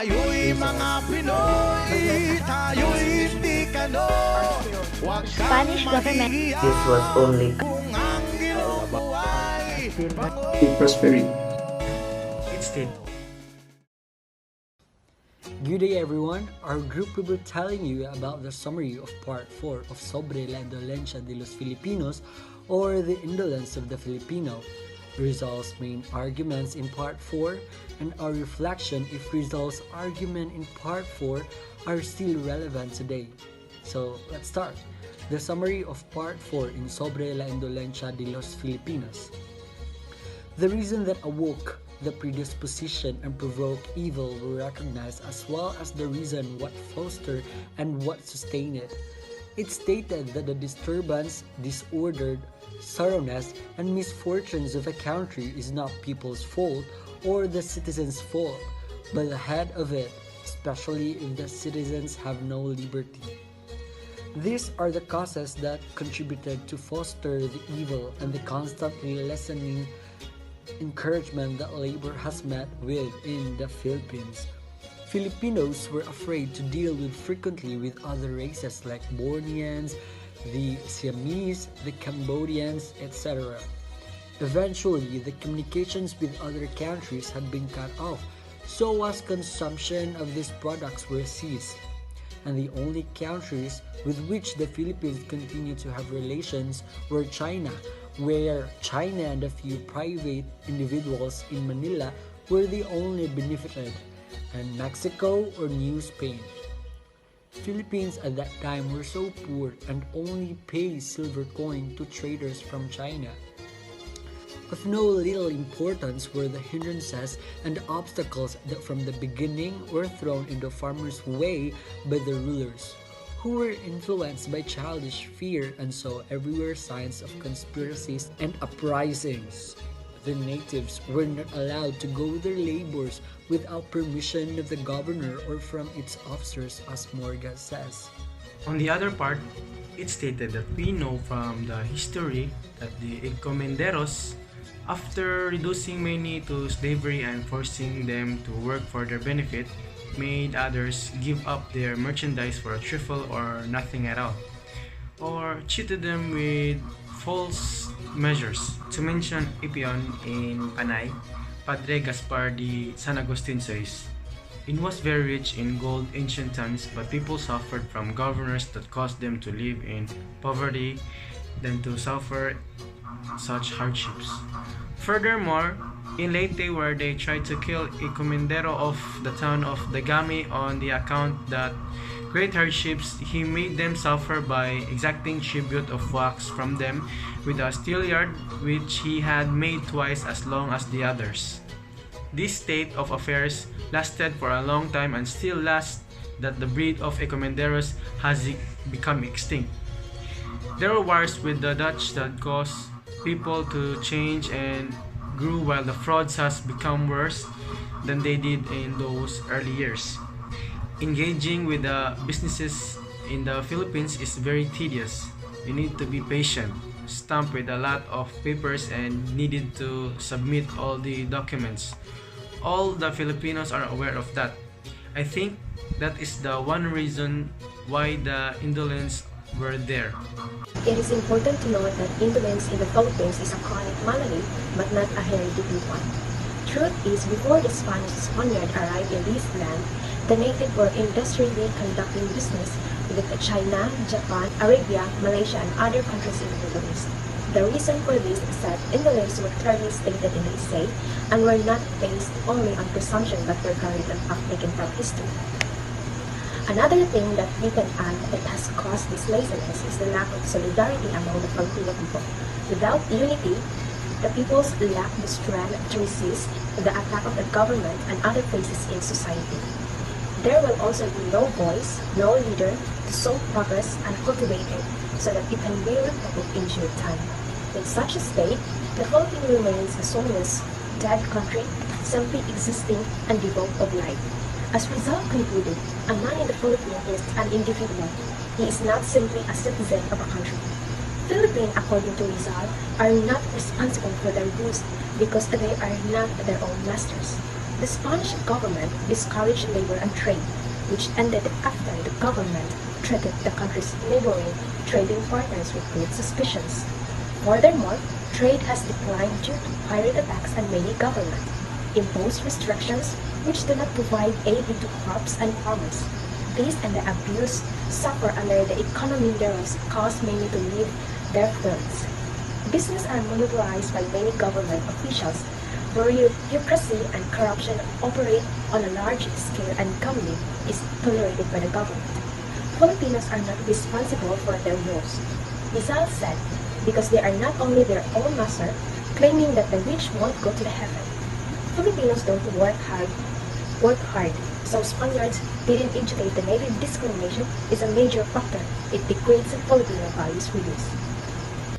Tayo'y mga Pinoy, tayo'y hindi kano. Huwag kang Spanish government. mahihiya This was only kung ang iyong buhay. prosperity. It's it. Good day everyone, our group will be telling you about the summary of part 4 of Sobre la Indolencia de los Filipinos, or the indolence of the Filipino. Rizal's main arguments in part 4 and our reflection if Rizal's argument in part 4 are still relevant today. So let's start. The summary of part 4 in Sobre la Indolencia de los Filipinos. The reason that awoke the predisposition and provoke evil were recognized, as well as the reason what foster and what sustain it. It stated that the disturbance, disordered, sorrowness, and misfortunes of a country is not people's fault or the citizens' fault, but the head of it, especially if the citizens have no liberty. These are the causes that contributed to foster the evil and the constantly lessening encouragement that labor has met with in the Philippines. Filipinos were afraid to deal with frequently with other races like Borneans, the Siamese, the Cambodians, etc. Eventually, the communications with other countries had been cut off, so was consumption of these products were ceased. And the only countries with which the Philippines continued to have relations were China, where China and a few private individuals in Manila were the only benefited, and Mexico or New Spain. Philippines at that time were so poor and only paid silver coin to traders from China. Of no little importance were the hindrances and obstacles that from the beginning were thrown in the farmers' way by the rulers, who were influenced by childish fear and saw everywhere signs of conspiracies and uprisings. The natives were not allowed to go their labors without permission of the governor or from its officers, as Morga says. On the other part, it stated that we know from the history that the encomenderos, after reducing many to slavery and forcing them to work for their benefit, made others give up their merchandise for a trifle or nothing at all, or cheated them with false measures. To mention Ipion in Panay, Padre Gaspar de San Agustin says, "It was very rich in gold ancient times, but people suffered from governors that caused them to live in poverty than to suffer such hardships." Furthermore, in Leyte, where they tried to kill a comendero of the town of Dagami on the account that great hardships he made them suffer by exacting tribute of wax from them with a steelyard which he had made twice as long as the others. This state of affairs lasted for a long time and still lasts, that the breed of encomenderos has become extinct. There were wars with the Dutch that caused people to change and grew, while the frauds has become worse than they did in those early years. Engaging with the businesses in the Philippines is very tedious. You need to be patient, stamped with a lot of papers, and needed to submit all the documents. All the Filipinos are aware of that. I think that is the one reason why the indolence were there. It is important to note that indolence in the Philippines is a chronic malady, but not a hereditary one. Truth is, before the Spaniard arrived in this land, the natives were industrially conducting business with China, Japan, Arabia, Malaysia, and other countries in the Middle East. The reason for this is that indolence were clearly stated in the essay and were not based only on presumption but were carried and taken from history. Another thing that we can add that has caused this laziness is the lack of solidarity among the Filipino people. Without unity, the peoples lack the strength to resist the attack of the government and other forces in society. There will also be no voice, no leader to sow progress and cultivate it so that it can bear hope in due time. In such a state, the Philippines remains a soulless, dead country, simply existing and devoid of life. As Rizal concluded, a man in the Philippines is an individual. He is not simply a citizen of a country. Philippines, according to Rizal, are not responsible for their goods because they are not their own masters. The Spanish government discouraged labor and trade, which ended after the government treated the country's neighboring trading partners with great suspicions. Furthermore, trade has declined due to pirate attacks and many governments imposed restrictions which do not provide aid into crops and farmers. This and the abuse suffer under the economy thereof cause many to leave their fields. Business are monopolized by many government officials where bureaucracy and corruption operate on a large scale and gambling is tolerated by the government. Filipinos are not responsible for their woes. Rizal said, because they are not only their own master, claiming that the rich won't go to the heaven. Filipinos don't work hard, so Spaniards didn't educate the native. Discrimination is a major factor. It degrades Filipino values we use.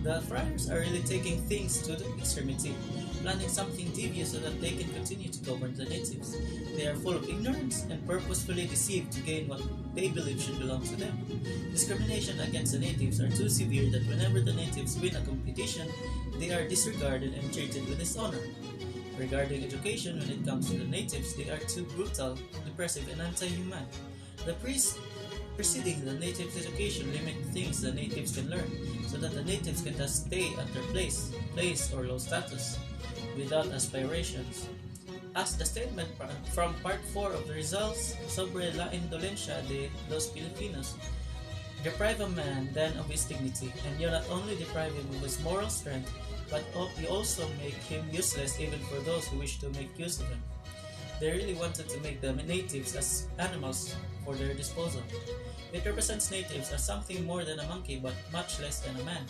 The friars are really taking things to the extremity, planning something devious so that they can continue to govern the natives. They are full of ignorance and purposefully deceived to gain what they believe should belong to them. Discrimination against the natives are too severe that whenever the natives win a competition, they are disregarded and treated with dishonor. Regarding education, when it comes to the natives, they are too brutal, depressive, and anti-human. The priests preceding the natives' education limit things the natives can learn, so that the natives can just stay at their place or low status, without aspirations. As the statement from part 4 of the results sobre la indolencia de los Filipinos, deprive a man then of his dignity, and you not only deprive him of his moral strength, but you also make him useless even for those who wish to make use of him. They really wanted to make the natives as animals for their disposal. It represents natives as something more than a monkey but much less than a man,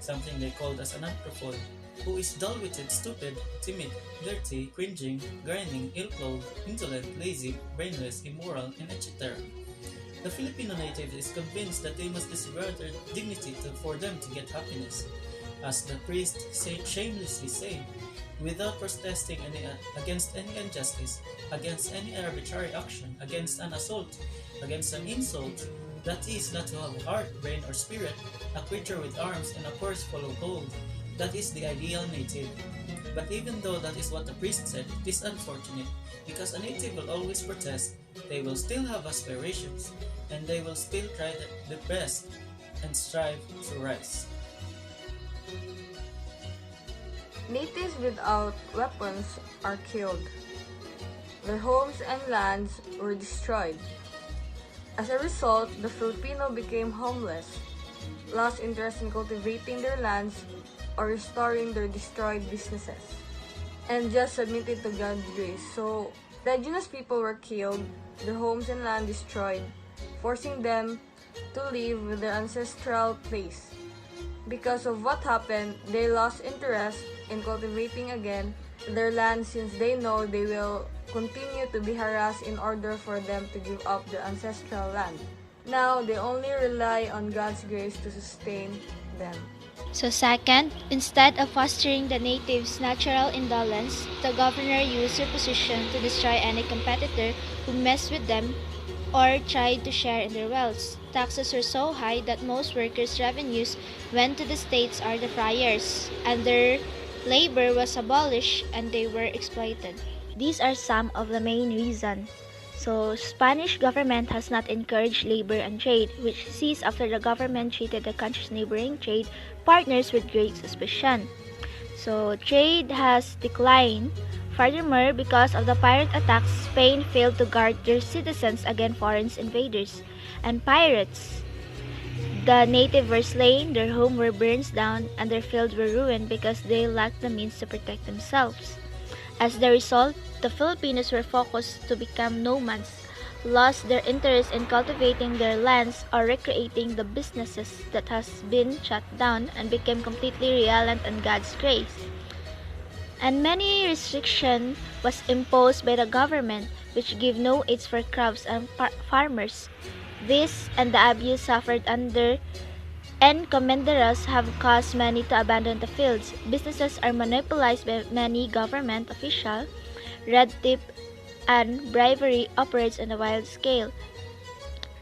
something they called as an anthropoid, who is dull-witted, stupid, timid, dirty, cringing, grinding, ill-clothed, indolent, lazy, brainless, immoral, and etc. The Filipino native is convinced that they must disregard their dignity for them to get happiness. As the priest shamelessly said, without protesting against any injustice, against any arbitrary action, against an assault, against an insult, that is not to have a heart, brain, or spirit, a creature with arms and a purse full of gold. That is the ideal native. But even though that is what the priest said, it is unfortunate, because a native will always protest, they will still have aspirations, and they will still try their best and strive to rise. Natives without weapons are killed. Their homes and lands were destroyed. As a result, the Filipino became homeless, lost interest in cultivating their lands or restoring their destroyed businesses, and just submitted to God's grace. So, the indigenous people were killed, their homes and land destroyed, forcing them to live with their ancestral place. Because of what happened, they lost interest in cultivating again their land since they know they will continue to be harassed in order for them to give up their ancestral land. Now, they only rely on God's grace to sustain them. So second, instead of fostering the natives' natural indolence, the governor used their position to destroy any competitor who messed with them or tried to share in their wealth. Taxes were so high that most workers' revenues went to the states or the friars, and their labor was abolished and they were exploited. These are some of the main reasons. So, Spanish government has not encouraged labor and trade, which ceased after the government treated the country's neighboring trade partners with great suspicion. So, trade has declined. Furthermore, because of the pirate attacks, Spain failed to guard their citizens against foreign invaders and pirates. The native were slain, their homes were burned down, and their fields were ruined because they lacked the means to protect themselves. As the result, the Filipinos were forced to become nomads, lost their interest in cultivating their lands or recreating the businesses that has been shut down, and became completely reliant on God's grace. And many restriction was imposed by the government, which gave no aids for crops and farmers. This and the abuse suffered under encomenderos have caused many to abandon the fields. Businesses are monopolized by many government officials. Red tape and bribery operates on a wide scale.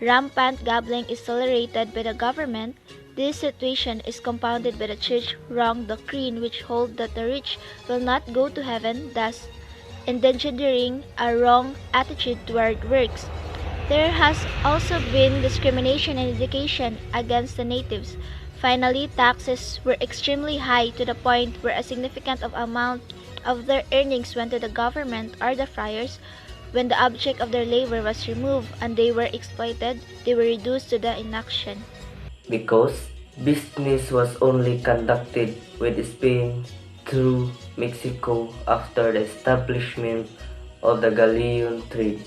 Rampant gambling is tolerated by the government. This situation is compounded by the church wrong doctrine, which hold that the rich will not go to heaven, thus engendering a wrong attitude toward works. There has also been discrimination in education against the natives. Finally, taxes were extremely high to the point where a significant amount of their earnings went to the government or the friars. When the object of their labor was removed and they were exploited, they were reduced to the inaction. Because business was only conducted with Spain through Mexico after the establishment of the galleon trade.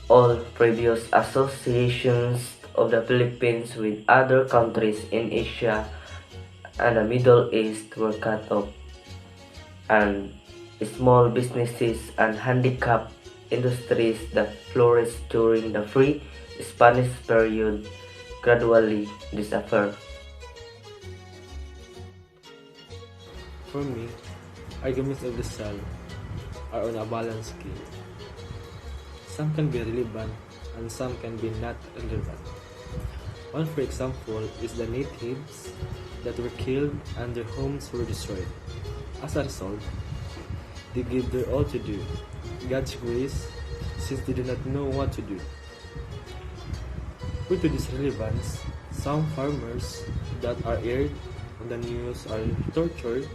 All previous associations of the Philippines with other countries in Asia and the Middle East were cut off, and small businesses and handicapped industries that flourished during the Free Spanish period gradually disappeared. For me, arguments of the cell are on a balance scale. Some can be relevant and some can be not relevant. One, for example, is the natives that were killed and their homes were destroyed. As a result, they gave their all to do God's grace, since they do not know what to do. Due to this relevance, some farmers that are aired on the news are tortured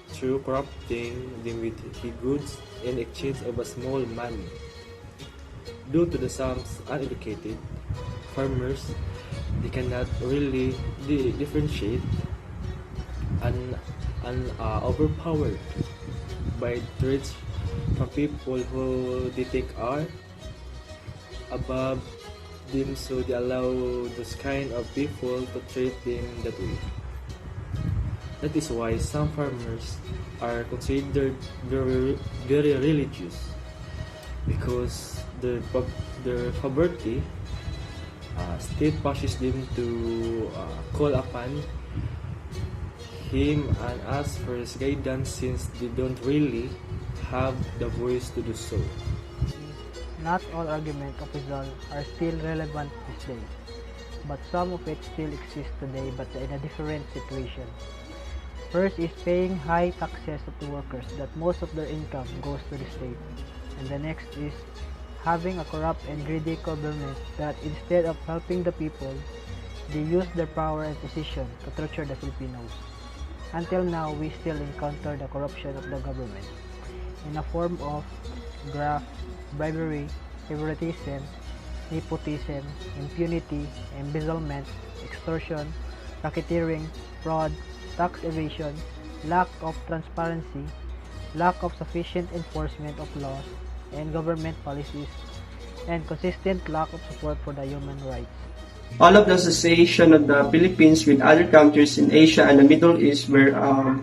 through corrupting them with goods in exchange of a small money. Due to the some uneducated farmers, they cannot really differentiate and overpowered by threats from people who they think are above them, so they allow those kind of people to treat them that way. That is why some farmers are considered very religious, because their poverty still pushes them to call upon him and ask for his guidance, since they don't really have the voice to do so. Not all arguments of Rizal are still relevant these days, but some of it still exists today, but in a different situation. First is paying high taxes of the workers, that most of their income goes to the state. And the next is having a corrupt and greedy government that instead of helping the people, they use their power and position to torture the Filipinos. Until now, we still encounter the corruption of the government in a form of graft, bribery, favoritism, nepotism, impunity, embezzlement, extortion, racketeering, fraud, tax evasion, lack of transparency, lack of sufficient enforcement of laws and government policies, and consistent lack of support for the human rights. All of the association of the Philippines with other countries in Asia and the Middle East were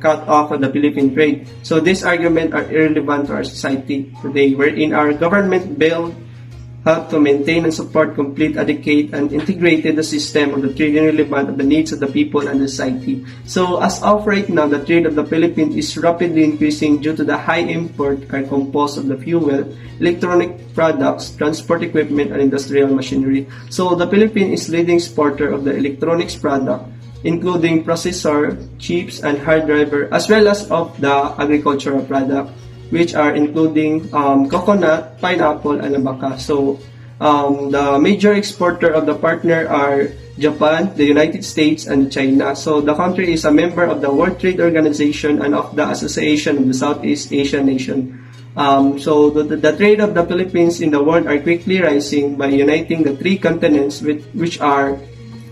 cut off of the Philippine trade. So these arguments are irrelevant to our society today, wherein our government bill help to maintain and support complete, adequate, and integrated the system of the trade relevant of the needs of the people and the society. So as of right now, the trade of the Philippines is rapidly increasing due to the high import are composed of the fuel, electronic products, transport equipment, and industrial machinery. So the Philippines is leading exporter of the electronics product, including processor, chips, and hard driver, as well as of the agricultural product, which are including coconut, pineapple, and abaca. So the major exporter of the partner are Japan, the United States, and China. So the country is a member of the World Trade Organization and of the Association of the Southeast Asian Nation. So the trade of the Philippines in the world are quickly rising by uniting the three continents, which are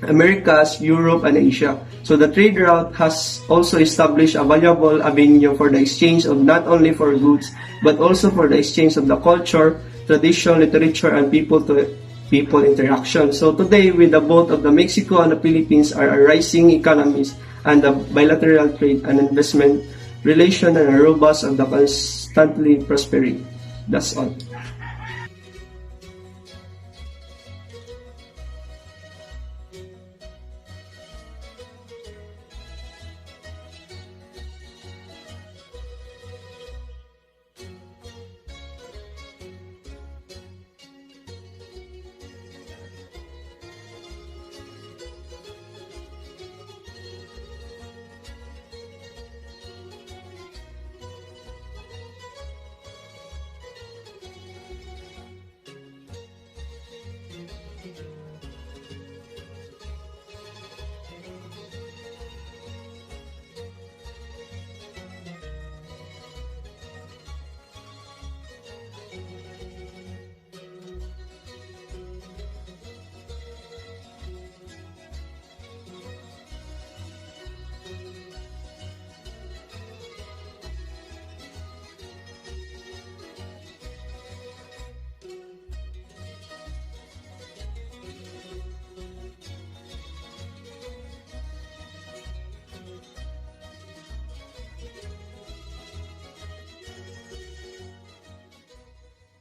Americas, Europe, and Asia. So the trade route has also established a valuable avenue for the exchange of not only for goods, but also for the exchange of the culture, tradition, literature, and people-to-people interaction. So today, with the both of the Mexico and the Philippines are rising economies, and the bilateral trade and investment relation are robust and constantly prospering. That's all.